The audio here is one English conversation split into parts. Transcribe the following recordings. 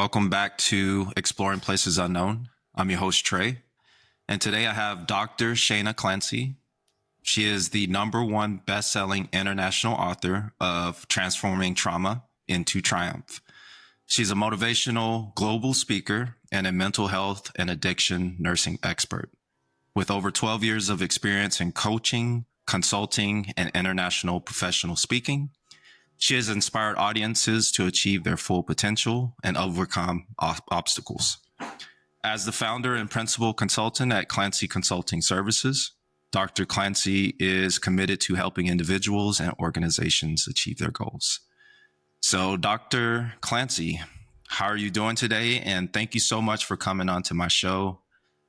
Welcome back to Exploring Places Unknown. I'm your host, Trey. And today I have Dr. Shanea Clancy. She is the #1 bestselling international author of Transforming Trauma into Triumph. She's a motivational global speaker and a mental health and addiction nursing expert. With over 12 years of experience in coaching, consulting, and international professional speaking, she has inspired audiences to achieve their full potential and overcome obstacles. As the founder and principal consultant at Clancy Consulting Services, Dr. Clancy is committed to helping individuals and organizations achieve their goals. So, Dr. Clancy, how are you doing today? And thank you so much for coming on to my show.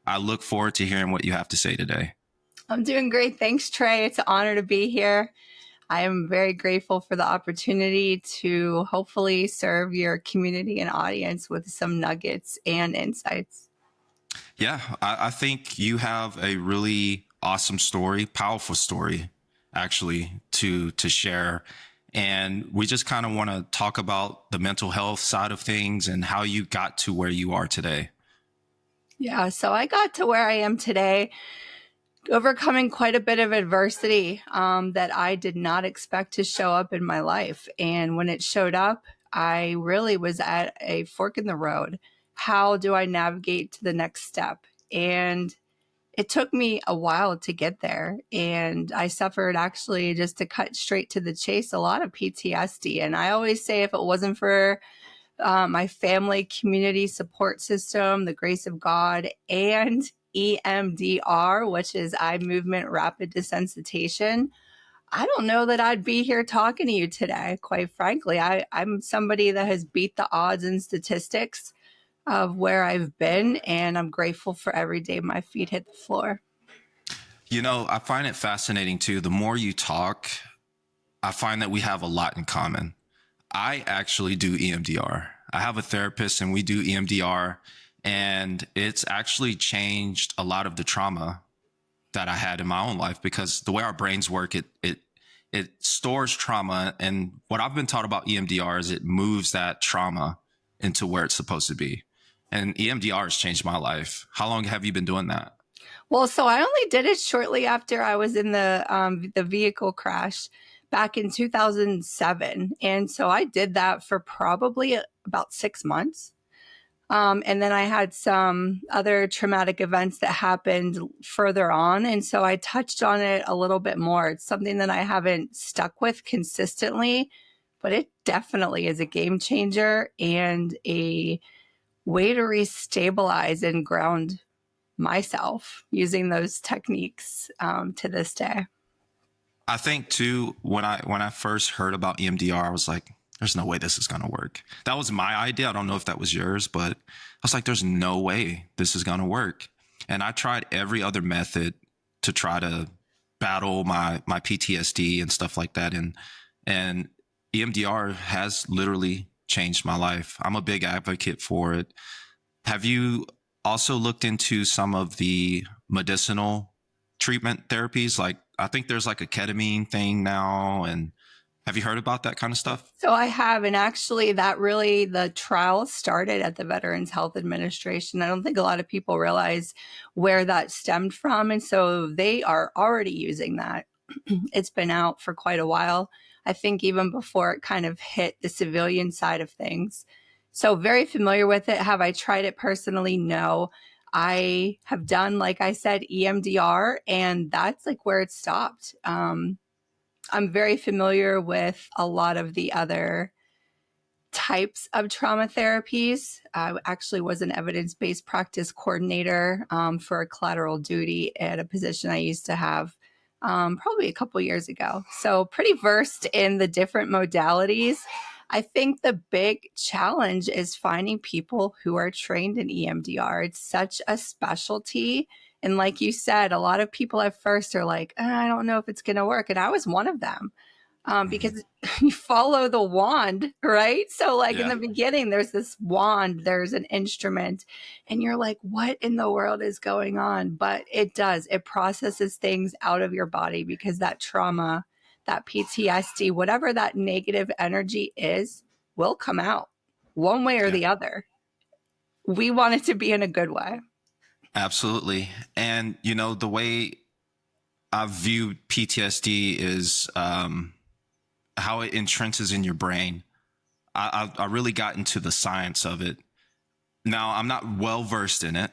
I look forward to hearing what you have to say today. I'm doing great. Thanks, Trey. It's an honor to be here. I am very grateful for the opportunity to hopefully serve your community and audience with some nuggets and insights. Yeah, I think you have a really awesome story, powerful story, actually, to share. And we just kind of want to talk about the mental health side of things and how you got to where you are today. Yeah, so I got to where I am today overcoming quite a bit of adversity that I did not expect to show up in my life. And when it showed up, I really was at a fork in the road. How do I navigate to the next step? And it took me a while to get there. And I suffered, actually, just to cut straight to the chase, a lot of PTSD. And I always say, if it wasn't for my family community support system, the grace of God, and EMDR, which is eye movement rapid desensitization, I don't know that I'd be here talking to you today. Quite frankly, I'm somebody that has beat the odds and statistics of where I've been, and I'm grateful for every day my feet hit the floor. You know, I find it fascinating too. The more you talk, I find that we have a lot in common. I actually do EMDR. I have a therapist and we do EMDR, and it's actually changed a lot of the trauma that I had in my own life, because the way our brains work, it stores trauma. And what I've been taught about EMDR is it moves that trauma into where it's supposed to be. And EMDR has changed my life. How long have you been doing that? Well, so I only did it shortly after I was in the vehicle crash back in 2007. And so I did that for probably about 6 months. And then I had some other traumatic events that happened further on. And so I touched on it a little bit more. It's something that I haven't stuck with consistently, but it definitely is a game changer and a way to restabilize and ground myself using those techniques to this day. I think too, when I first heard about EMDR, I was like, there's no way this is going to work. That was my idea. I don't know if that was yours, but I was like, there's no way this is going to work. And I tried every other method to try to battle my PTSD and stuff like that. And EMDR has literally changed my life. I'm a big advocate for it. Have you also looked into some of the medicinal treatment therapies? Like, I think there's like a ketamine thing now. And have you heard about that kind of stuff? So I have, and actually the trial started at the Veterans Health Administration. I don't think a lot of people realize where that stemmed from. And so they are already using that. It's been out for quite a while. I think even before it kind of hit the civilian side of things. So very familiar with it. Have I tried it personally? No. I have done, like I said, EMDR, and that's like where it stopped. I'm very familiar with a lot of the other types of trauma therapies. I actually was an evidence-based practice coordinator for a collateral duty at a position I used to have probably a couple years ago. So pretty versed in the different modalities. I think the big challenge is finding people who are trained in EMDR. It's such a specialty. And like you said, a lot of people at first are like, I don't know if it's going to work. And I was one of them because you follow the wand, right? So like in the beginning, there's this wand, there's an instrument, and you're like, what in the world is going on? But it does. It processes things out of your body because that trauma, that PTSD, whatever that negative energy is, will come out one way or the other. we want it to be in a good way. Absolutely. And, you know, the way I view PTSD is how it entrenches in your brain. I really got into the science of it. Now, I'm not well versed in it,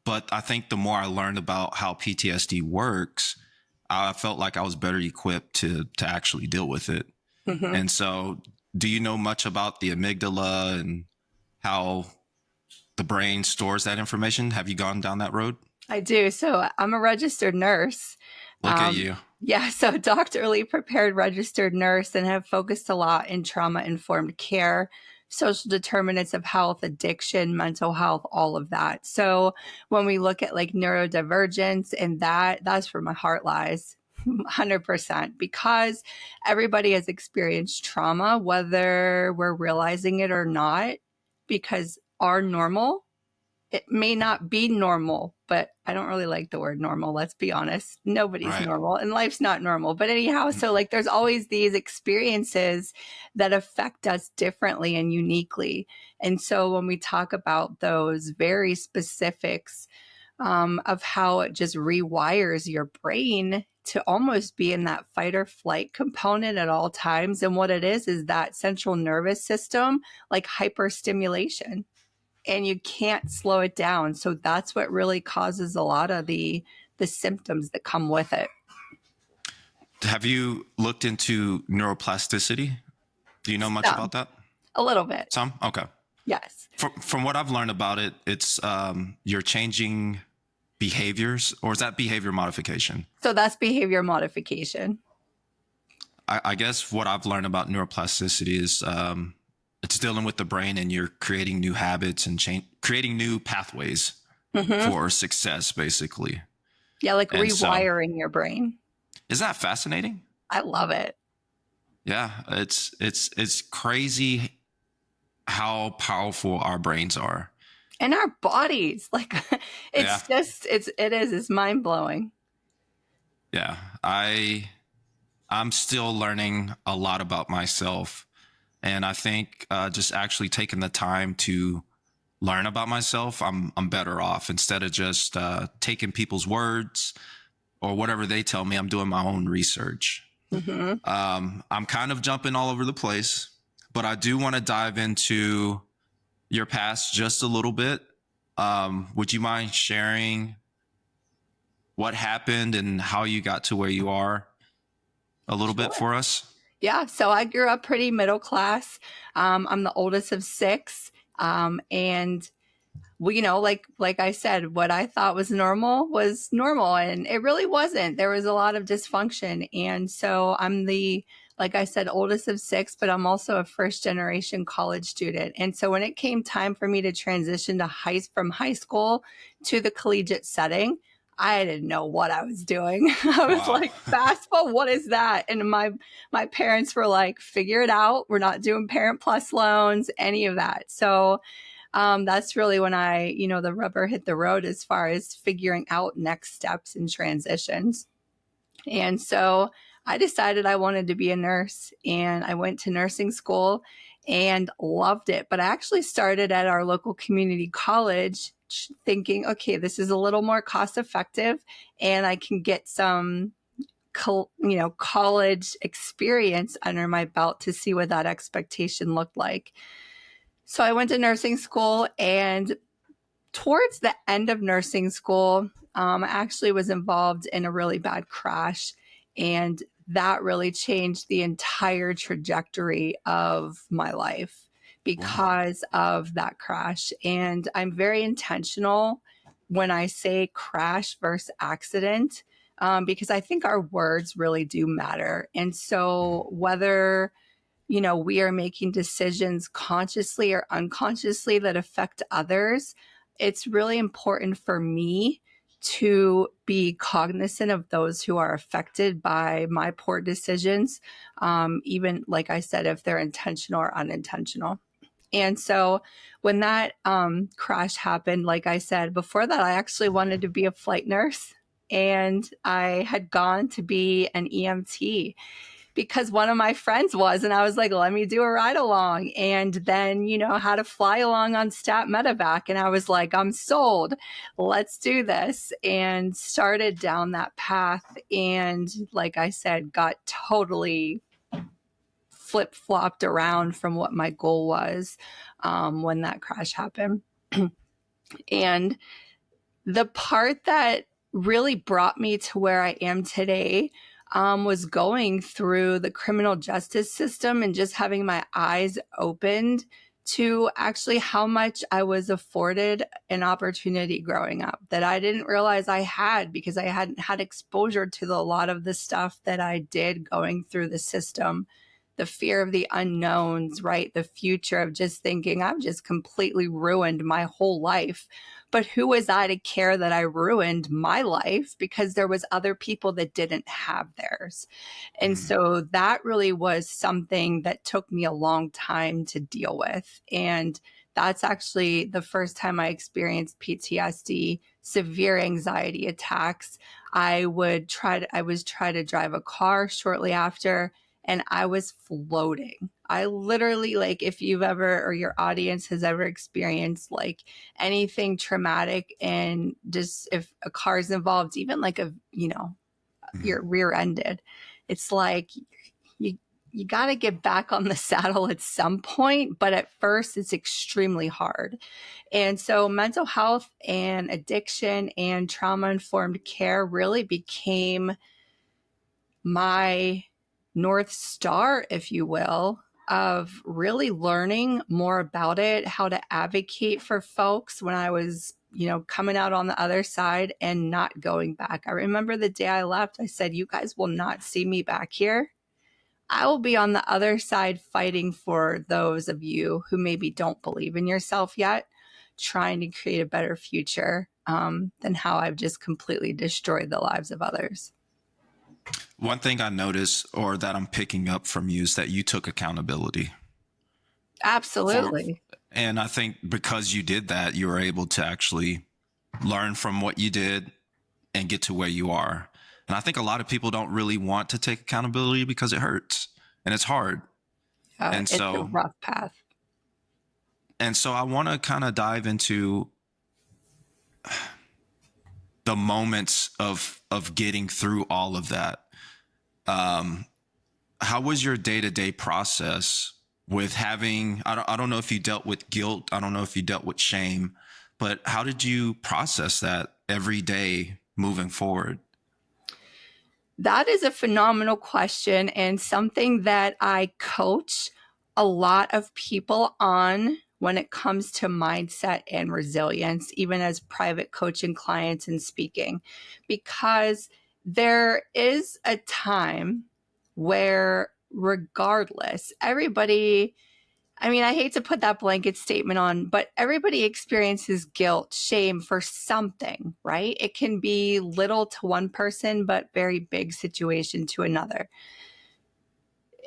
but I think the more I learned about how PTSD works, I felt like I was better equipped to actually deal with it. Mm-hmm. And so, do you know much about the amygdala and how the brain stores that information? Have you gone down that road? I do. So I'm a registered nurse. Look at Um, you. yeah, so doctorally prepared registered nurse and have focused a lot in trauma informed care, social determinants of health, addiction, mental health, all of that. So when we look at like neurodivergence and that's where my heart lies. 100% because everybody has experienced trauma, whether we're realizing it or not, because our normal it may not be normal, but I don't really like the word normal. Let's be honest. Nobody's Right. normal and life's not normal. But anyhow, so like there's always these experiences that affect us differently and uniquely. And so when we talk about those very specifics of how it just rewires your brain to almost be in that fight or flight component at all times. And what it is that central nervous system, like hyperstimulation and you can't slow it down. So that's what really causes a lot of the symptoms that come with it. Have you looked into neuroplasticity? Do you know much about Some, that? a little bit. Some? Okay. Yes. From what I've learned about it, it's you're changing behaviors, or is that behavior modification? So that's behavior modification. I guess what I've learned about neuroplasticity is it's dealing with the brain and you're creating new habits and creating new pathways for success, basically. Yeah, like And rewiring your brain. Is that fascinating? I love it. Yeah, it's crazy how powerful our brains are. And our bodies. Like Yeah. it's mind blowing. Yeah. I'm still learning a lot about myself. And I think just actually taking the time to learn about myself, I'm better off instead of just taking people's words or whatever they tell me. I'm doing my own research. Mm-hmm. I'm kind of jumping all over the place, but I do want to dive into your past just a little bit. Would you mind sharing what happened and how you got to where you are a little bit for us? Yeah, so I grew up pretty middle class. I'm the oldest of six, and well, you know, like I said, what I thought was normal, and it really wasn't. There was a lot of dysfunction, and so I'm the like I said, oldest of six, but I'm also a first generation college student. And so when it came time for me to transition to from high school to the collegiate setting, I didn't know what I was doing. I was like, FAFSA, what is that? And my parents were like, figure it out. We're not doing Parent Plus loans, any of that. So that's really when the rubber hit the road as far as figuring out next steps and transitions. And so I decided I wanted to be a nurse and I went to nursing school and loved it. But I actually started at our local community college thinking, okay, this is a little more cost effective and I can get some college experience under my belt to see what that expectation looked like. So I went to nursing school, and towards the end of nursing school, I actually was involved in a really bad crash, and that really changed the entire trajectory of my life because of that crash. And I'm very intentional when I say crash versus accident, because I think our words really do matter. And so whether we are making decisions consciously or unconsciously that affect others, it's really important for me to be cognizant of those who are affected by my poor decisions, even like I said, if they're intentional or unintentional. And so when that crash happened, like I said, before that, I actually wanted to be a flight nurse and I had gone to be an EMT. because one of my friends was, and I was like, let me do a ride along. And then, how to fly along on Stat Medevac. And I was like, I'm sold. Let's do this. And started down that path. And like I said, got totally flip-flopped around from what my goal was when that crash happened. And the part that really brought me to where I am today was going through the criminal justice system and just having my eyes opened to actually how much I was afforded an opportunity growing up that I didn't realize I had, because I hadn't had exposure to a lot of the stuff that I did going through the system. The fear of the unknowns, right? The future of just thinking I've just completely ruined my whole life. But who was I to care that I ruined my life, because there was other people that didn't have theirs. And so that really was something that took me a long time to deal with. And that's actually the first time I experienced PTSD, severe anxiety attacks. I was try to drive a car shortly after, and I was floating. I literally, like, if you've ever, or your audience has ever experienced like anything traumatic, and just if a car's involved, even like you're rear-ended, it's like you got to get back on the saddle at some point, but at first it's extremely hard. And so mental health and addiction and trauma-informed care really became my North Star, if you will, of really learning more about it, how to advocate for folks when I was, coming out on the other side and not going back. I remember the day I left, I said, you guys will not see me back here. I will be on the other side fighting for those of you who maybe don't believe in yourself yet, trying to create a better future than how I've just completely destroyed the lives of others. One thing I noticed, or that I'm picking up from you, is that you took accountability. Absolutely. And I think because you did that, you were able to actually learn from what you did and get to where you are. And I think a lot of people don't really want to take accountability because it hurts and it's hard. And It's a so, rough path. I want to kind of dive into the moments of getting through all of that. How was your day-to-day process with having, I don't know if you dealt with guilt, I don't know if you dealt with shame, but how did you process that every day moving forward? That is a phenomenal question, and something that I coach a lot of people on when it comes to mindset and resilience, even as private coaching clients and speaking, because there is a time where, regardless, everybody, I mean, I hate to put that blanket statement on, but everybody experiences guilt, shame for something, right? It can be little to one person, but very big situation to another.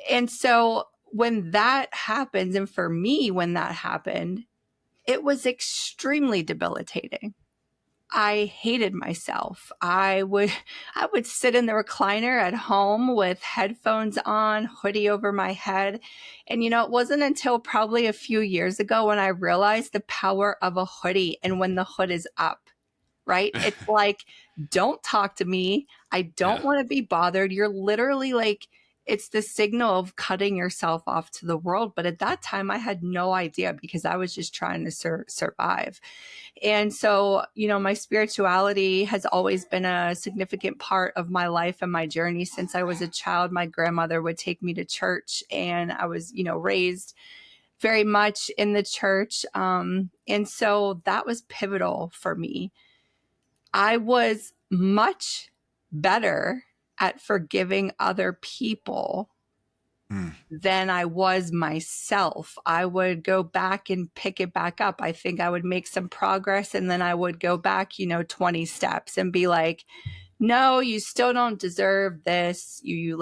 And so when that happens, and for me, when that happened, it was extremely debilitating. I hated myself. I would sit in the recliner at home with headphones on, hoodie over my head. And it wasn't until probably a few years ago when I realized the power of a hoodie and when the hood is up, right? It's like, don't talk to me. I don't want to be bothered. You're literally like, it's the signal of cutting yourself off to the world. But at that time, I had no idea, because I was just trying to survive. And so, my spirituality has always been a significant part of my life and my journey since I was a child. My grandmother would take me to church, and I was, raised very much in the church. And so that was pivotal for me. I was much better at forgiving other people than I was myself. I would go back and pick it back up. I think I would make some progress, and then I would go back, 20 steps and be like, no, you still don't deserve this. You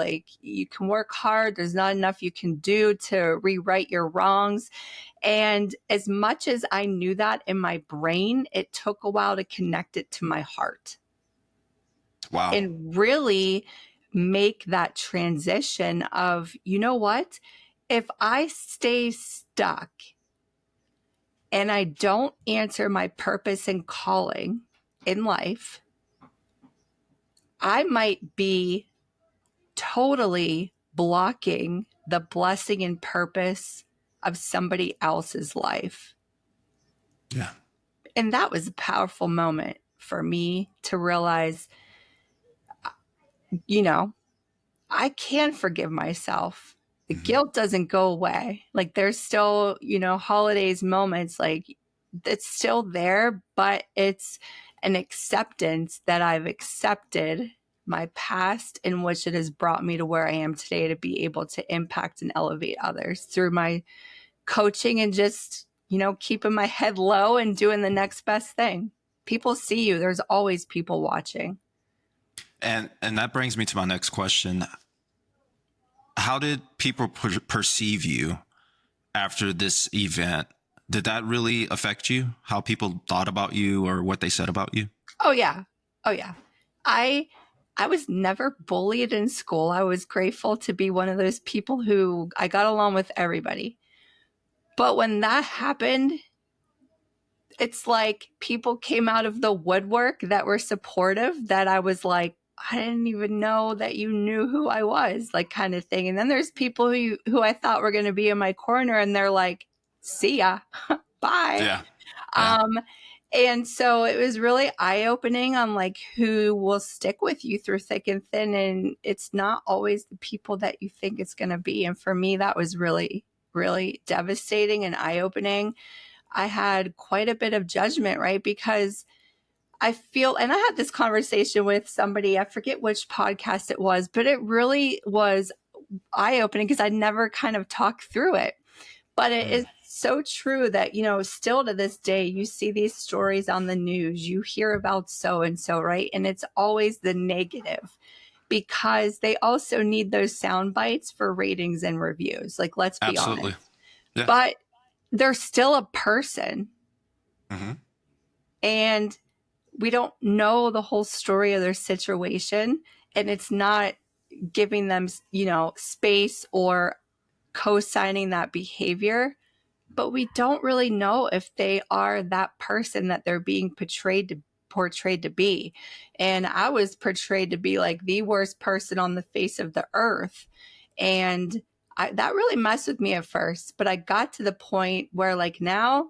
can work hard. There's not enough you can do to rewrite your wrongs. And as much as I knew that in my brain, it took a while to connect it to my heart. Wow. And really make that transition of, you know what? If I stay stuck and I don't answer my purpose and calling in life, I might be totally blocking the blessing and purpose of somebody else's life. Yeah. And that was a powerful moment for me to realize, you know, I can forgive myself. The guilt doesn't go away. Like there's still, holidays, moments, like it's still there, but it's an acceptance that I've accepted my past in which it has brought me to where I am today to be able to impact and elevate others through my coaching and just, keeping my head low and doing the next best thing. People see you. There's always people watching. And that brings me to my next question. How did people perceive you after this event? Did that really affect you? How people thought about you or what they said about you? Oh yeah. Oh yeah. I was never bullied in school. I was grateful to be one of those people who I got along with everybody. But when that happened, it's like people came out of the woodwork that were supportive that I was like, I didn't even know that you knew who I was, like kind of thing. And then there's people who I thought were going to be in my corner and they're like, see ya, bye. Yeah. Yeah. Um, and so it was really eye-opening on like who will stick with you through thick and thin. And it's not always the people that you think it's going to be. And for me, that was really, really devastating and eye-opening. I had quite a bit of judgment, right? Because I feel, and I had this conversation with somebody, I forget which podcast it was, but it really was eye-opening because I never kind of talked through it. But it is so true that, still to this day, you see these stories on the news, you hear about so-and-so, right? And it's always the negative because they also need those sound bites for ratings and reviews. Like, let's be Absolutely. honest. Yeah. But they're still a person. Mm-hmm. And we don't know the whole story of their situation. And it's not giving them, space or co-signing that behavior. But we don't really know if they are that person that they're being portrayed to be. And I was portrayed to be like the worst person on the face of the earth. And that really messed with me at first. But I got to the point where like now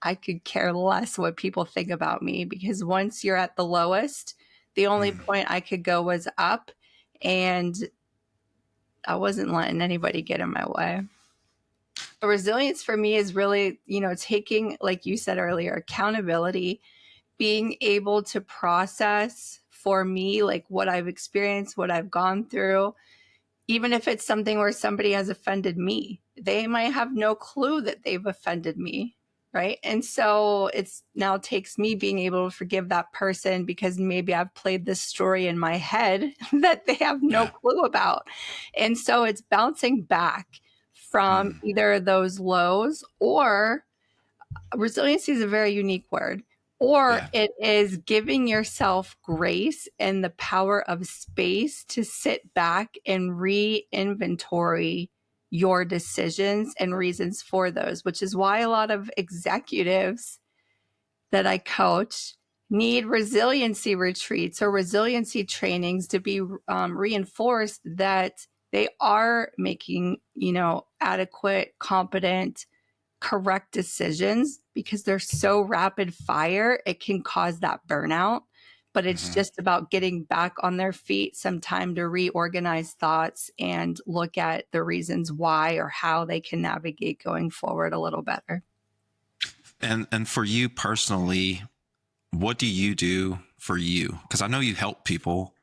I could care less what people think about me because once you're at the lowest, the only point I could go was up. And I wasn't letting anybody get in my way. Resilience for me is really, taking, like you said earlier, accountability, being able to process for me, like what I've experienced, what I've gone through, even if it's something where somebody has offended me, they might have no clue that they've offended me. Right. And so it's now takes me being able to forgive that person because maybe I've played this story in my head that they have no clue about. And so it's bouncing back from either those lows or resiliency is a very unique word, or it is giving yourself grace and the power of space to sit back and re-inventory your decisions and reasons for those, which is why a lot of executives that I coach need resiliency retreats or resiliency trainings to be reinforced that they are making, adequate, competent, correct decisions because they're so rapid fire, it can cause that burnout. But it's just about getting back on their feet, some time to reorganize thoughts and look at the reasons why or how they can navigate going forward a little better. And for you personally, what do you do for you? Because I know you help people.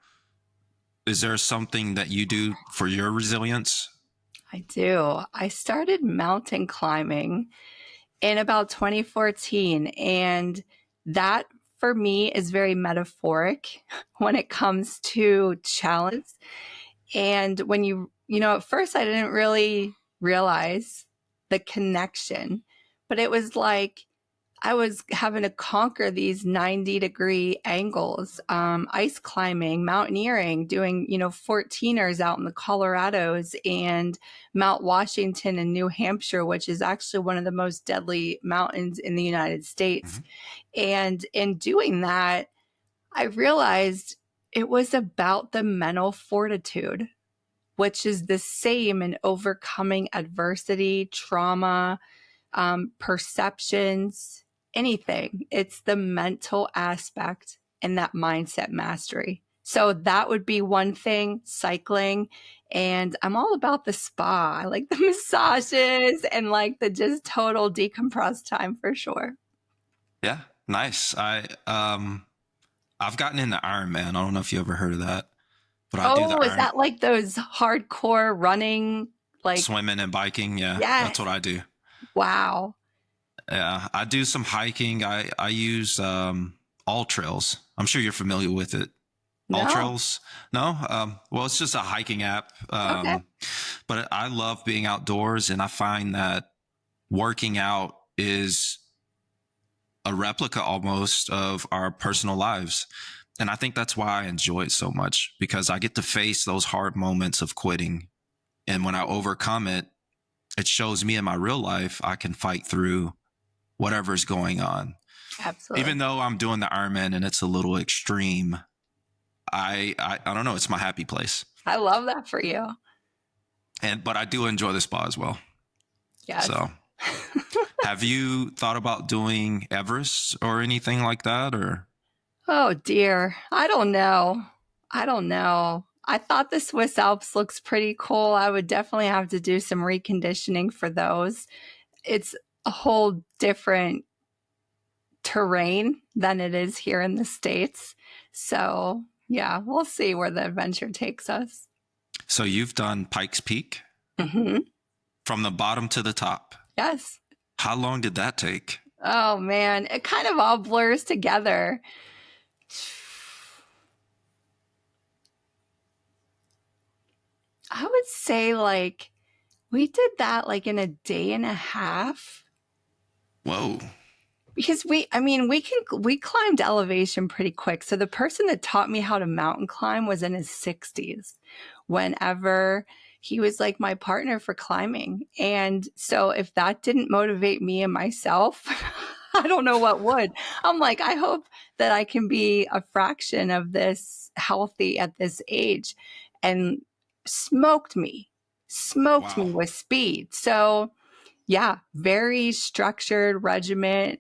Is there something that you do for your resilience? I do. I started mountain climbing in about 2014. And that for me is very metaphoric when it comes to challenge. And when at first I didn't really realize the connection, but it was like I was having to conquer these 90-degree angles, ice climbing, mountaineering, doing, 14ers out in the Colorados and Mount Washington in New Hampshire, which is actually one of the most deadly mountains in the United States. And in doing that, I realized it was about the mental fortitude, which is the same in overcoming adversity, trauma, perceptions, anything. It's the mental aspect and that mindset mastery. So that would be one thing, cycling. And I'm all about the spa. I like the massages and like the just total decompress time for sure. Yeah, nice. I've gotten into Ironman. I don't know if you ever heard of that, but I do the Oh, is that like those hardcore running? Like, swimming and biking. Yeah, that's yes. what I do. Wow. Yeah, I do some hiking. I use all trails. I'm sure you're familiar with it. All No. trails? No. Well, it's just a hiking app. Okay. But I love being outdoors, and I find that working out is a replica almost of our personal lives. And I think that's why I enjoy it so much, because I get to face those hard moments of quitting. And when I overcome it, it shows me in my real life I can fight through whatever's going on. Absolutely. Even though I'm doing the Ironman and it's a little extreme, I don't know, it's my happy place. I love that for you. But I do enjoy the spa as well. Yes. So have you thought about doing Everest or anything like that? Or Oh dear. I don't know. I thought the Swiss Alps looks pretty cool. I would definitely have to do some reconditioning for those. It's a whole different terrain than it is here in the States. So, yeah, we'll see where the adventure takes us. so you've done Pikes Peak Mm-hmm. from the bottom to the top. Yes. How long did that take? Oh man, it kind of all blurs together. I would say like we did that like in a day and a half Whoa. because we climbed elevation pretty quick. So the person that taught me how to mountain climb was in his 60s whenever he was like my partner for climbing. And so if that didn't motivate me and myself, I don't know what would. I'm like, I hope that I can be a fraction of this healthy at this age. And smoked me, smoked Wow. me with speed. So yeah, very structured regiment,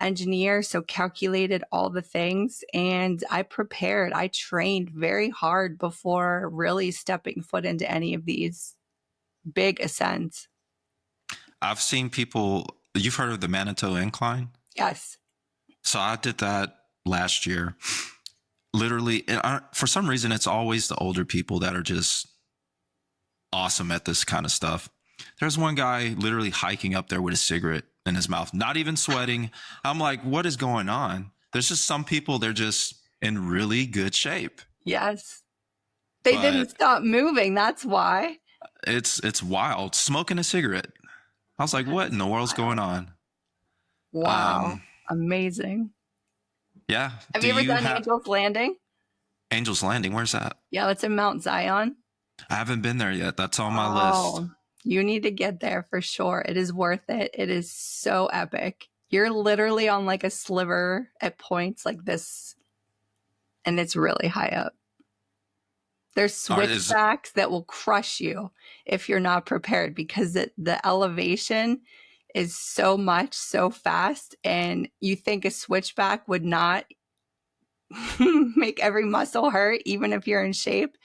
engineer. So calculated all the things and I prepared. I trained very hard before really stepping foot into any of these big ascents. I've seen people, you've heard of the Manitou Incline? Yes. So I did that last year. Literally, for some reason, it's always the older people that are just awesome at this kind of stuff. There's one guy literally hiking up there with a cigarette in his mouth, not even sweating. I'm like, what is going on? There's just some people, they're just in really good shape. Yes. They didn't But stop moving. That's why. it's wild. Smoking a cigarette. I was like, That what in is the world's going wild. on? Wow. Amazing. Yeah. Have Do you ever you done have Angel's Landing? Angel's Landing? Where's that? Yeah, it's in Mount Zion. I haven't been there yet. That's on my list. Oh, you need to get there for sure. It is worth it. It is so epic. You're literally on like a sliver at points like this, and it's really high up. There's switchbacks that will crush you if you're not prepared because the elevation is so much so fast, and you think a switchback would not make every muscle hurt, even if you're in shape.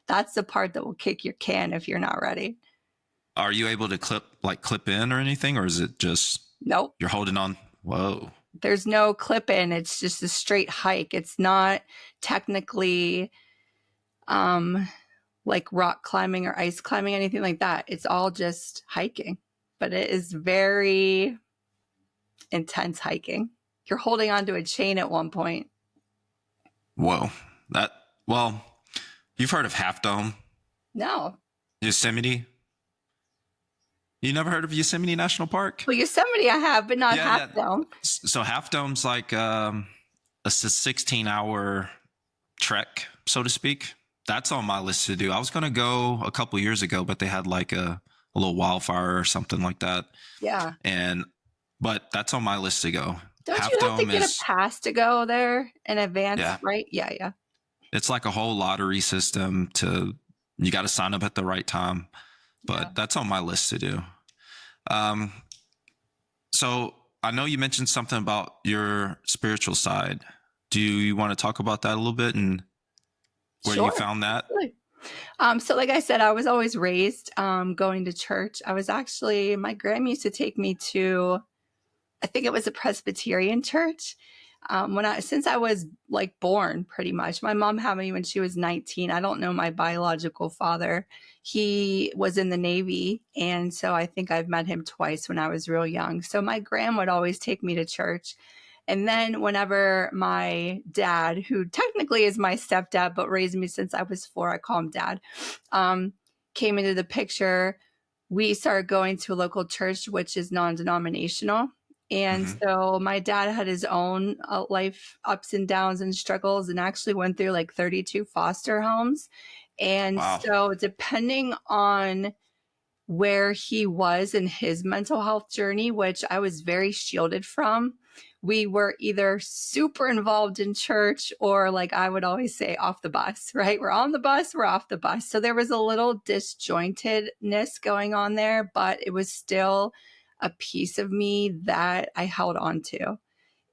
That's the part that will kick your can if you're not ready. Are you able to clip in or anything, or is it just Nope. you're holding on? Whoa. There's no clip in. It's just a straight hike. It's not technically like rock climbing or ice climbing, anything like that. It's all just hiking. But it is very intense hiking. You're holding onto a chain at one point. Whoa. Well, you've heard of Half Dome, No. Yosemite? You never heard of Yosemite National Park? Well, Yosemite I have, but not Yeah, Half yeah. Dome. So Half Dome's like a 16-hour trek, so to speak. That's on my list to do. I was going to go a couple years ago, but they had like a little wildfire or something like that. Yeah. But that's on my list to go. Don't Half you have to Dome get a is, pass to go there in advance, yeah, right? Yeah, yeah. it's like a whole lottery system you got to sign up at the right time. Yeah. But that's on my list to do. Um, so I know you mentioned something about your spiritual side. Do you want to talk about that a little bit and where you Sure. found that? Absolutely. So like I said, I was always raised going to church. I was actually, my grandma used to take me to, I think it was a Presbyterian church. Since I was like born pretty much, my mom had me when she was 19. I don't know my biological father. He was in the Navy. And so I think I've met him twice when I was real young. So my grandma would always take me to church. And then whenever my dad, who technically is my stepdad, but raised me since I was 4, I call him dad, came into the picture, we started going to a local church, which is non-denominational. And Mm-hmm. so my dad had his own life ups and downs and struggles and actually went through like 32 foster homes. And Wow. so depending on where he was in his mental health journey, which I was very shielded from, we were either super involved in church or, like I would always say, off the bus, right? We're on the bus, we're off the bus. So there was a little disjointedness going on there, but it was still a piece of me that I held on to.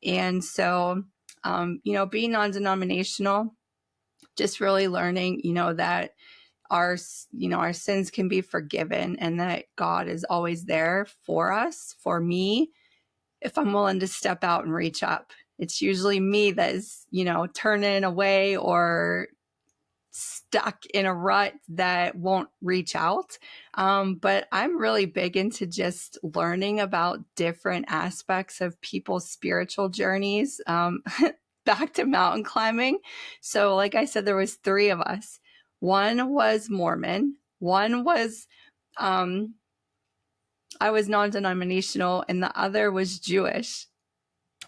And so, being non-denominational, just really learning, that our sins can be forgiven and that God is always there for us, for me, if I'm willing to step out and reach up. It's usually me that is, turning away or stuck in a rut that won't reach out. But I'm really big into just learning about different aspects of people's spiritual journeys. Back to mountain climbing. So, like I said, there was 3 of us. One was Mormon. One was, I was non-denominational, and the other was Jewish.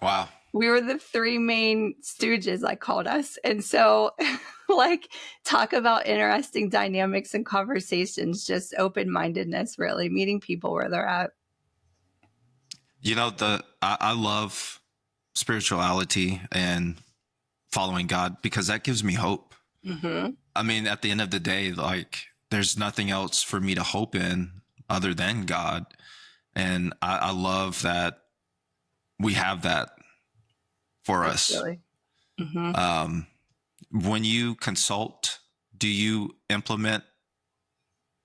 Wow. We were the 3 main stooges, I called us. And so, like, talk about interesting dynamics and conversations, just open-mindedness, really, meeting people where they're at. I love spirituality and following God because that gives me hope. Mm-hmm. I mean, at the end of the day, like there's nothing else for me to hope in other than God. And I love that we have that for us. Really. Mm-hmm. When you consult, do you implement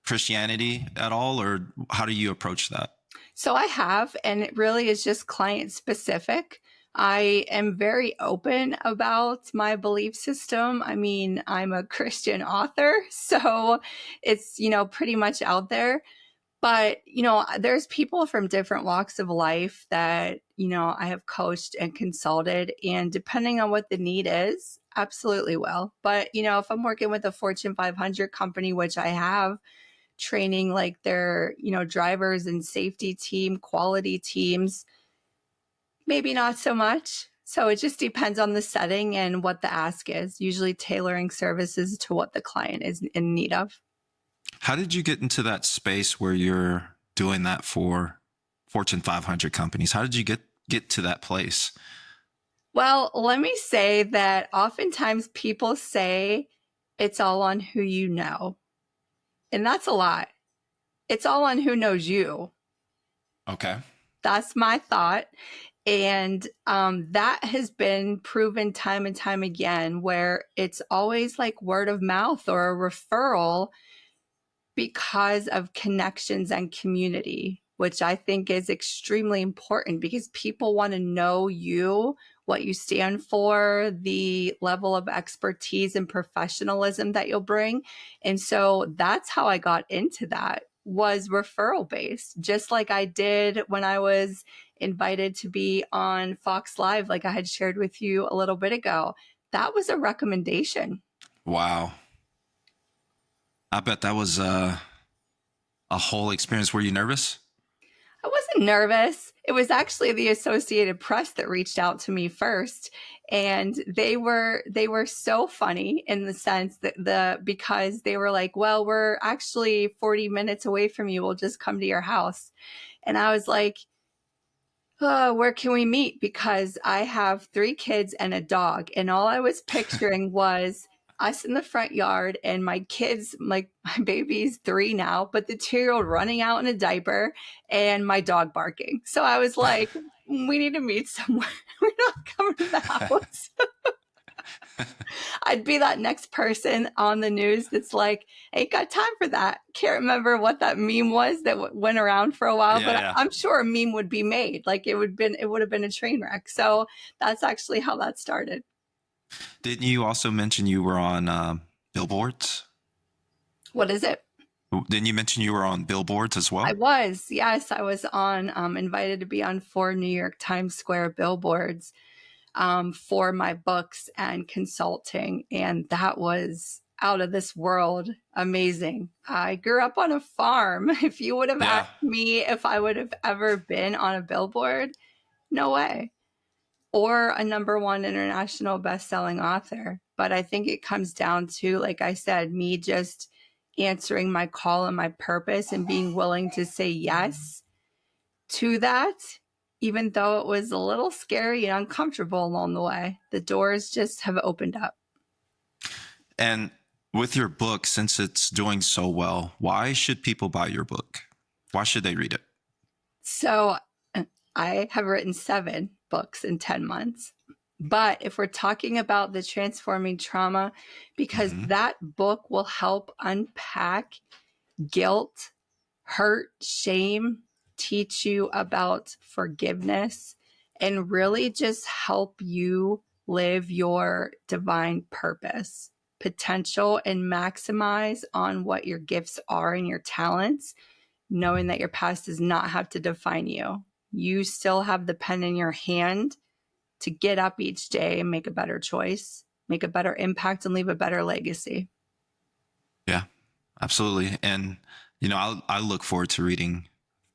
Christianity at all, or how do you approach that? So I have, and it really is just client specific. I am very open about my belief system. I mean, I'm a Christian author, so it's, pretty much out there. But, there's people from different walks of life that, I have coached and consulted. And depending on what the need is, absolutely will. But, if I'm working with a Fortune 500 company, which I have, training like their, drivers and safety team, quality teams, maybe not so much. So it just depends on the setting and what the ask is, usually tailoring services to what the client is in need of. How did you get into that space where you're doing that for Fortune 500 companies? How did you get to that place? Well, let me say that oftentimes people say it's all on who you know. And that's a lie. It's all on who knows you. Okay. That's my thought. And that has been proven time and time again, where it's always like word of mouth or a referral because of connections and community, which I think is extremely important because people want to know you, what you stand for, the level of expertise and professionalism that you'll bring. And so that's how I got into that, was referral based, just like I did when I was invited to be on Fox Live, like I had shared with you a little bit ago. That was a recommendation. Wow. I bet that was a whole experience. Were you nervous? I wasn't nervous. It was actually the Associated Press that reached out to me first, and they were so funny in the sense that because they were like, "Well, we're actually 40 minutes away from you. We'll just come to your house." And I was like, "Oh, where can we meet?" Because I have 3 kids and a dog, and all I was picturing was us in the front yard and my kids, like my baby's 3 now, but the 2-year-old running out in a diaper and my dog barking. So I was like, we need to meet somewhere. We're not coming to the house. I'd be that next person on the news that's like, ain't got time for that. Can't remember what that meme was that went around for a while, Yeah, but yeah. I'm sure a meme would be made. Like it would have been a train wreck. So that's actually how that started. Didn't you also mention you were on billboards? What is it? Didn't you mention you were on billboards as I well? was, yes, I was on invited to be on 4 New York Times Square billboards for my books and consulting, and that was out of this world amazing. I grew up on a farm. If you would have Yeah. asked me if I would have ever been on a billboard, no way. Or a #1 international best-selling author. But I think it comes down to, like I said, me just answering my call and my purpose and being willing to say yes to that, even though it was a little scary and uncomfortable along the way. The doors just have opened up. And with your book, since it's doing so well, why should people buy your book? Why should they read it? So I have written 7 books in 10 months. But if we're talking about the transforming trauma, because that book will help unpack guilt, hurt, shame, teach you about forgiveness, and really just help you live your divine purpose, potential, and maximize on what your gifts are and your talents, knowing that your past does not have to define you. You still have the pen in your hand to get up each day and make a better choice, make a better impact, and leave a better legacy. Yeah, absolutely. And, I look forward to reading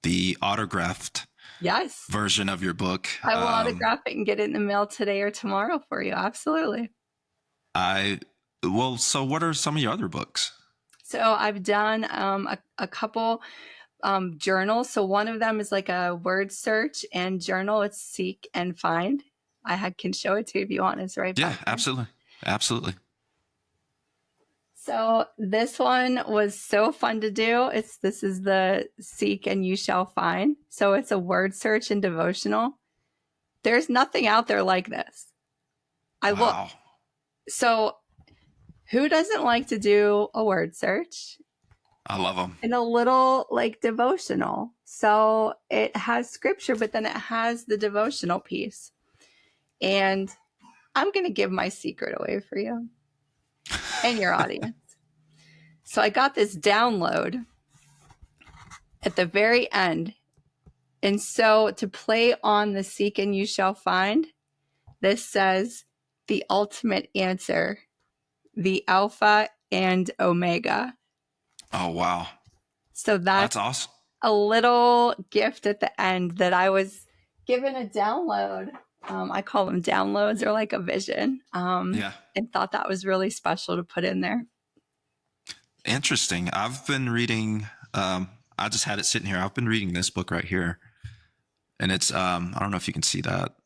the autographed Yes. version of your book. I will autograph it and get it in the mail today or tomorrow for you. Absolutely. So what are some of your other books? So I've done a couple journals. So one of them is like a word search and journal. It's Seek and Find. Can show it to you if you want. It's right back there. Absolutely. Absolutely. So this one was so fun to do. This is the Seek and You Shall Find. So it's a word search and devotional. There's nothing out there like this. I Wow. look. So who doesn't like to do a word search? I love them. And a little like devotional. So it has scripture, but then it has the devotional piece. And I'm going to give my secret away for you and your audience. So I got this download at the very end. And so to play on the Seek and You Shall Find, this says the ultimate answer, the Alpha and Omega. Oh, wow. So That's awesome. A little gift at the end that I was given a download. I call them downloads or like a vision. And thought that was really special to put in there. Interesting. I've been reading, I just had it sitting here. I've been reading this book right here. And it's, I don't know if you can see that.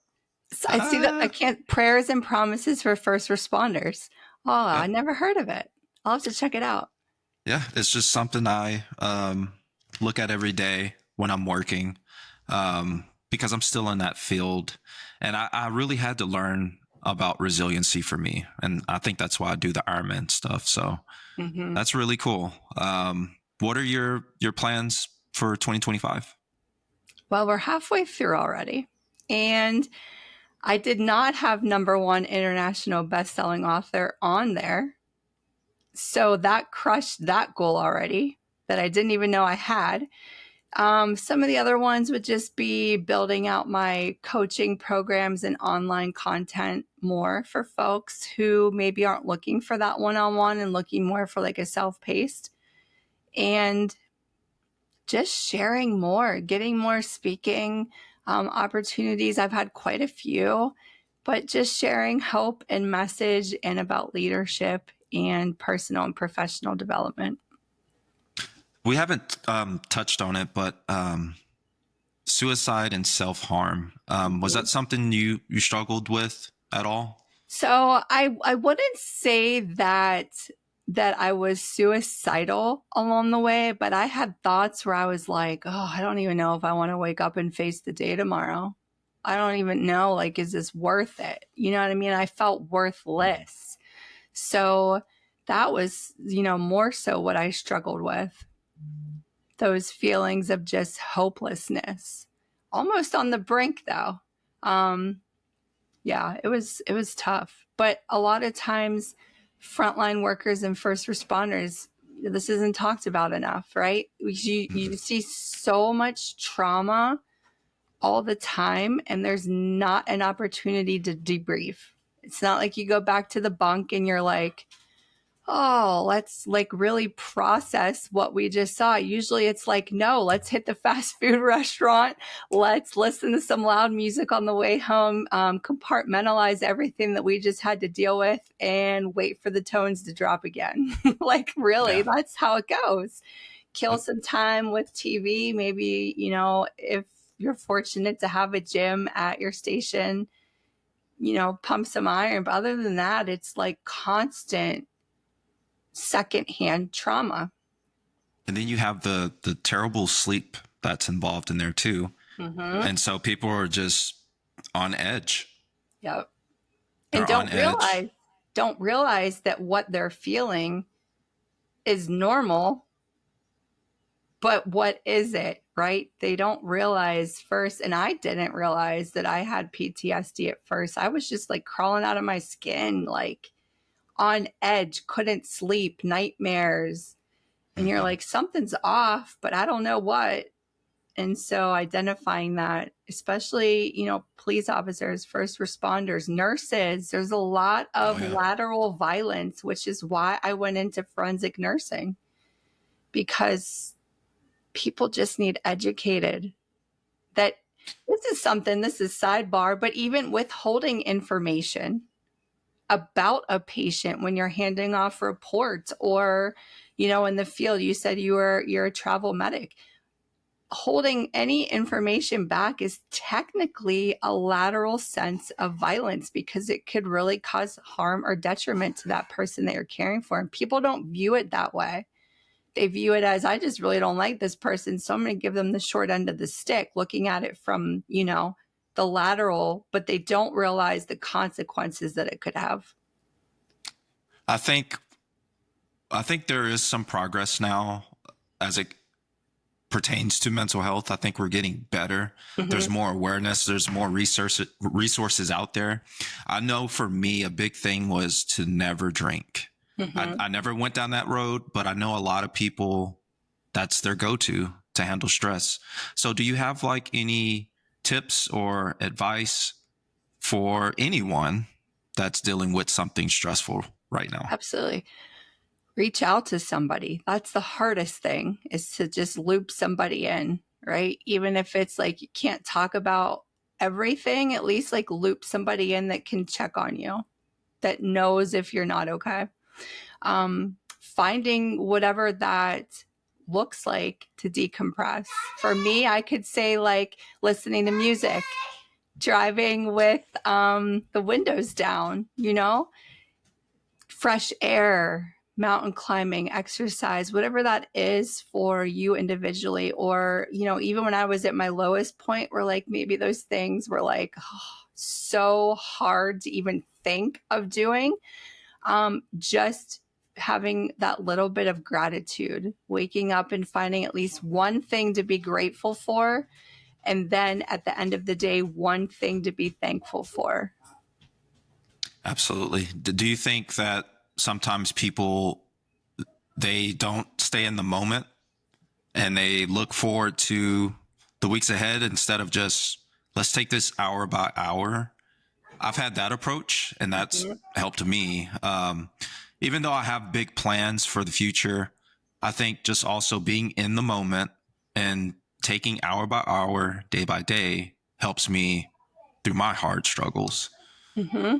So I see that Prayers and Promises for First Responders. Oh, yeah. I never heard of it. I'll have to check it out. Yeah, it's just something I look at every day when I'm working because I'm still in that field. And I really had to learn about resiliency for me. And I think that's why I do the Ironman stuff. So that's really cool. What are your plans for 2025? Well, we're halfway through already. And I did not have #1 international best-selling author on there. So that crushed that goal already that I didn't even know I had. Some of the other ones would just be building out my coaching programs and online content more for folks who maybe aren't looking for that one-on-one and looking more for like a self-paced. And just sharing more, getting more speaking opportunities. I've had quite a few, but just sharing hope and message and about leadership and personal and professional development. We haven't touched on it, but suicide and self-harm, was that something you struggled with at all? So I wouldn't say that I was suicidal along the way, but I had thoughts where I was like, oh, I don't even know if I want to wake up and face the day tomorrow. I don't even know, like, is this worth it? You know what I mean? I felt worthless. So that was, more so what I struggled with. Those feelings of just hopelessness. Almost on the brink though. Yeah, it was tough. But a lot of times frontline workers and first responders, this isn't talked about enough, right? You see so much trauma all the time, and there's not an opportunity to debrief. It's not like you go back to the bunk and you're like, oh, let's like really process what we just saw. Usually it's like, no, let's hit the fast food restaurant. Let's listen to some loud music on the way home, compartmentalize everything that we just had to deal with and wait for the tones to drop again. Like, really, that's how it goes. Kill some time with TV. Maybe, if you're fortunate to have a gym at your station, pump some iron. But other than that, it's like constant secondhand trauma. And then you have the terrible sleep that's involved in there too. Mm-hmm. And so people are just on edge. Yep. They're And don't realize that what they're feeling is normal. But what is it, right? They don't realize first, and I didn't realize that I had PTSD at first. I was just like crawling out of my skin, like on edge, couldn't sleep, nightmares. And you're like, something's off, but I don't know what. And so identifying that, especially, police officers, first responders, nurses, there's a lot of lateral violence, which is why I went into forensic nursing, because people just need educated that this is sidebar, but even withholding information about a patient when you're handing off reports or, in the field, you said you're a travel medic. Holding any information back is technically a lateral sense of violence because it could really cause harm or detriment to that person that you're caring for. And people don't view it that way. They view it as, I just really don't like this person, so I'm going to give them the short end of the stick, looking at it from, the lateral, but they don't realize the consequences that it could have. I think there is some progress now as it pertains to mental health. I think we're getting better. Mm-hmm. There's more awareness. There's more resources out there. I know for me, a big thing was to never drink. Mm-hmm. I never went down that road, but I know a lot of people, that's their go-to to handle stress. So do you have like any tips or advice for anyone that's dealing with something stressful right now? Absolutely. Reach out to somebody. That's the hardest thing, is to just loop somebody in, right? Even if it's like you can't talk about everything, at least like loop somebody in that can check on you, that knows if you're not okay. Finding whatever that looks like to decompress. For me, I could say like listening to music, driving with the windows down, fresh air, mountain climbing, exercise, whatever that is for you individually. Or, even when I was at my lowest point, where like maybe those things were like so hard to even think of doing, just having that little bit of gratitude, waking up and finding at least one thing to be grateful for. And then at the end of the day, one thing to be thankful for. Absolutely. Do you think that sometimes people, they don't stay in the moment and they look forward to the weeks ahead instead of just, let's take this hour by hour? I've had that approach, and that's helped me. Even though I have big plans for the future, I think just also being in the moment And taking hour by hour, day by day helps me through my hard struggles. Mm-hmm.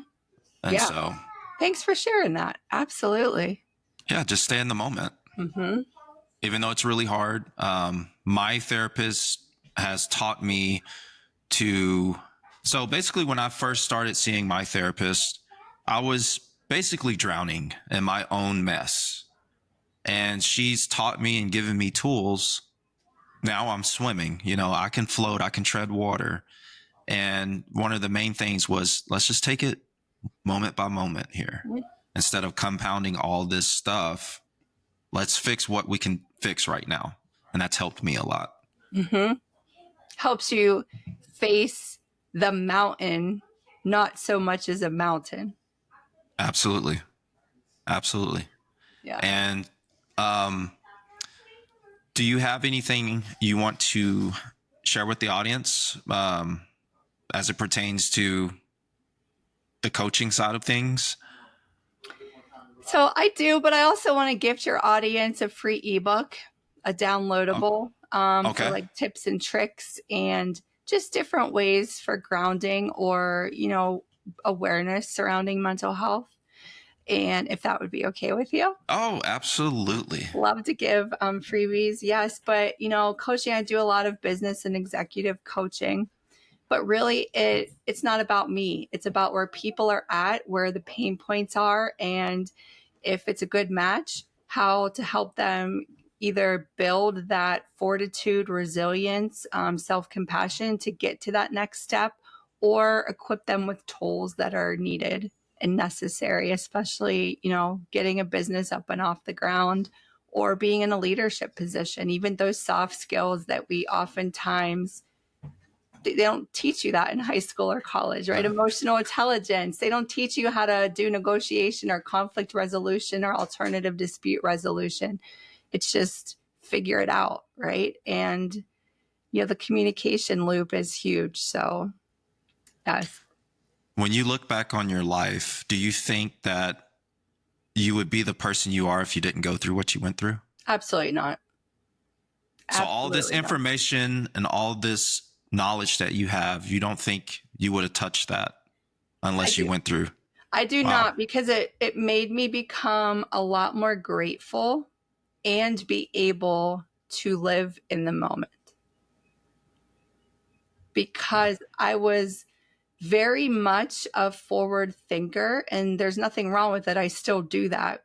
And Yeah. so, Thanks for sharing that. Absolutely. yeah, just stay in the moment. Mm-hmm. Even though it's really hard, my therapist has taught me to. So basically, when I first started seeing my therapist, I was basically drowning in my own mess. And she's taught me and given me tools. Now I'm swimming, I can float, I can tread water. And one of the main things was, let's just take it moment by moment here. Instead of compounding all this stuff, let's fix what we can fix right now. And that's helped me a lot. Mm-hmm. Helps you face the mountain, not so much as a mountain. Absolutely. Absolutely. Yeah. And do you have anything you want to share with the audience as it pertains to the coaching side of things? So I do, but I also want to gift your audience a free ebook, a downloadable for Okay. like tips and tricks and just different ways for grounding or, awareness surrounding mental health. And if that would be okay with you. Oh, absolutely. Love to give freebies, yes. But, coaching, I do a lot of business and executive coaching. But really, it's not about me. It's about where people are at, where the pain points are, and if it's a good match, how to help them either build that fortitude, resilience, self-compassion to get to that next step, or equip them with tools that are needed and necessary, especially, getting a business up and off the ground or being in a leadership position, even those soft skills that we oftentimes they don't teach you that in high school or college, right? Emotional intelligence. They don't teach you how to do negotiation or conflict resolution or alternative dispute resolution. It's just figure it out, right? And the communication loop is huge. So, yes. When you look back on your life, do you think that you would be the person you are if you didn't go through what you went through? Absolutely not. So all this Absolutely not. information and all this knowledge that you have, you don't think you would have touched that unless you went through? I do Wow. not, because it made me become a lot more grateful and be able to live in the moment. Because I was very much a forward thinker, and there's nothing wrong with it. I still do that.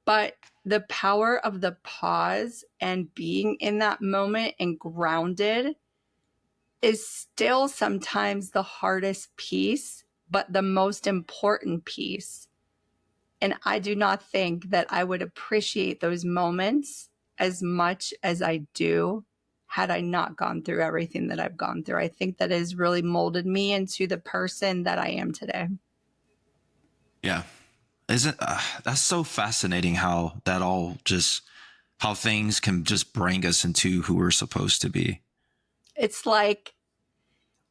But the power of the pause and being in that moment and grounded is still sometimes the hardest piece, but the most important piece. And I do not think that I would appreciate those moments as much as I do had I not gone through everything that I've gone through. I think that has really molded me into the person that I am today. Yeah. Isn't that's so fascinating how that all just how things can just bring us into who we're supposed to be. It's like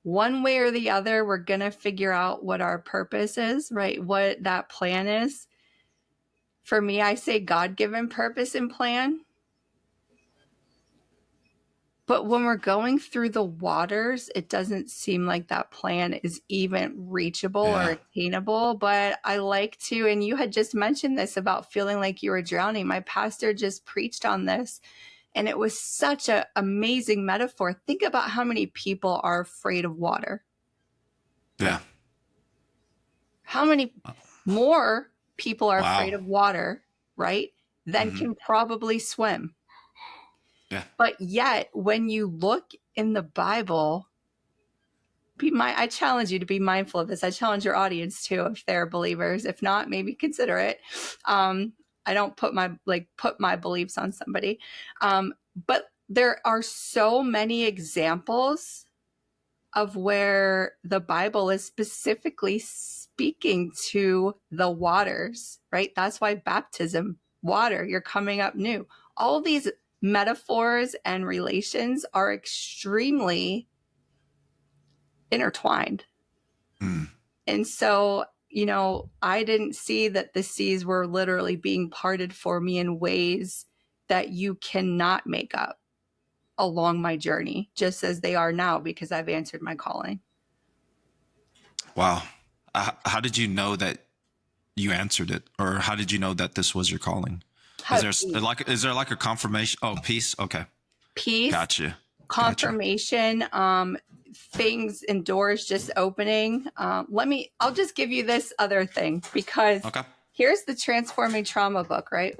one way or the other, we're going to figure out what our purpose is, right? What that plan is. For me, I say God-given purpose and plan. But when we're going through the waters, it doesn't seem like that plan is even reachable or attainable. But I like to, and you had just mentioned this about feeling like you were drowning. My pastor just preached on this, and it was such an amazing metaphor. Think about how many people are afraid of water. Yeah. How many more people are afraid of water, right, than can probably swim. Yeah. But yet, when you look in the Bible, I challenge you to be mindful of this. I challenge your audience too, if they're believers. If not, maybe consider it. I don't put my beliefs on somebody. But there are so many examples of where the Bible is specifically speaking to the waters, right? That's why baptism, water, you're coming up new. All these metaphors and relations are extremely intertwined. Mm. And so, I didn't see that the seas were literally being parted for me in ways that you cannot make up. along my journey, just as they are now, because I've answered my calling. Wow. How did you know that you answered it, or how did you know that this was your calling? Is there like a confirmation? Oh, peace. Okay. Peace. Gotcha. Confirmation. Things and doors just opening. I'll just give you this other thing, because here's the Transforming Trauma book, right?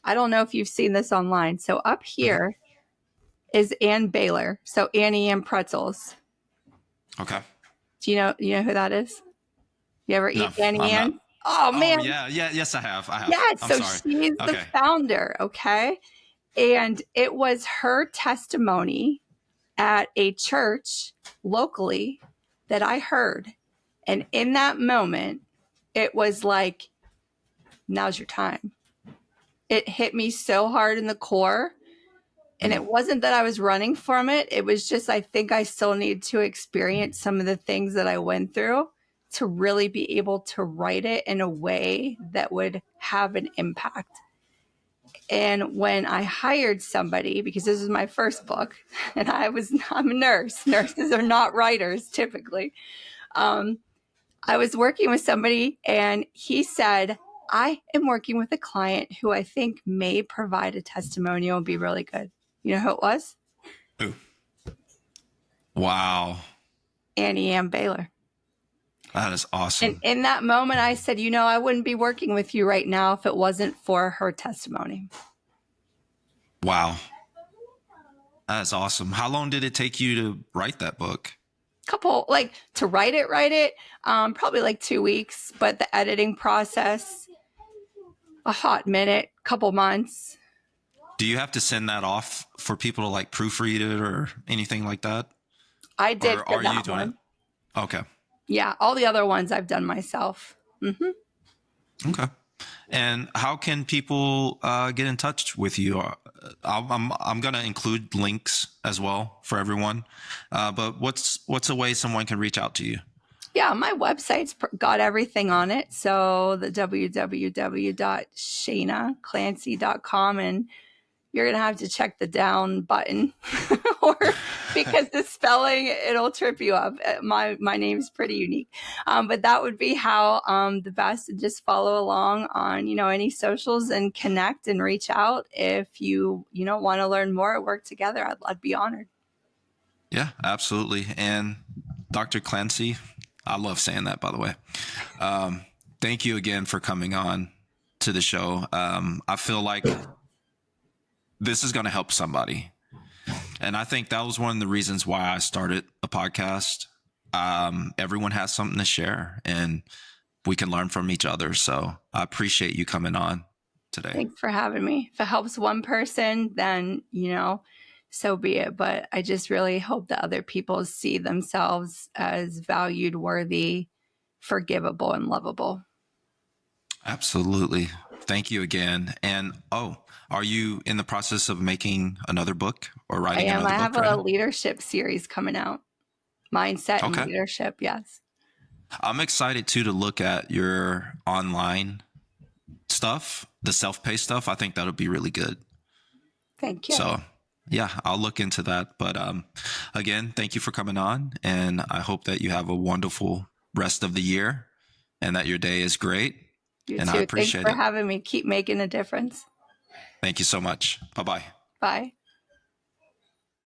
I don't know if you've seen this online. So up here is Ann Baylor. So Annie and Pretzels. Okay. Do you know who that is? You ever eat Annie Ann? Oh man. Yeah. Yes, I have. Yeah. So she's the founder. Okay. And it was her testimony at a church locally that I heard. And in that moment, it was like, now's your time. It hit me so hard in the core. And it wasn't that I was running from it. It was just, I think I still need to experience some of the things that I went through to really be able to write it in a way that would have an impact. And when I hired somebody, because this is my first book, and I'm a nurse. Nurses are not writers typically. I was working with somebody, and he said, I am working with a client who I think may provide a testimonial and be really good. You know who it was? Who? Wow. Annie Ann Baylor. That is awesome. And in that moment, I said, I wouldn't be working with you right now if it wasn't for her testimony. Wow. That is awesome. How long did it take you to write that book? To write it, probably like 2 weeks, but the editing process, a hot minute, couple months. Do you have to send that off for people to like proofread it or anything like that? I did. Or are you doing it? Okay. Yeah. All the other ones I've done myself. Mm-hmm. Okay. And how can people get in touch with you? I'm going to include links as well for everyone. But what's a way someone can reach out to you? Yeah, my website's got everything on it. So the www.shaneaclancy.com, and you're going to have to check the down button or because the spelling, it'll trip you up. My name's pretty unique. But that would be how the best, just follow along on, any socials and connect and reach out. If you want to learn more or work together, I'd be honored. Yeah, absolutely. And Dr. Clancy, I love saying that, by the way. Thank you again for coming on to the show. I feel like this is going to help somebody. And I think that was one of the reasons why I started a podcast. Everyone has something to share and we can learn from each other. So I appreciate you coming on today. Thanks for having me. If it helps one person, then, so be it. But I just really hope that other people see themselves as valued, worthy, forgivable, and lovable. Absolutely. Thank you again. And, are you in the process of making another book or writing another book? I have a leadership series coming out. Mindset and leadership. Yes. I'm excited too to look at your online stuff, the self-paced stuff. I think that'll be really good. Thank you. So yeah, I'll look into that. But again, thank you for coming on. And I hope that you have a wonderful rest of the year and that your day is great. You too. I appreciate it. Thanks for having me. Keep making a difference. Thank you so much. Bye-bye. Bye.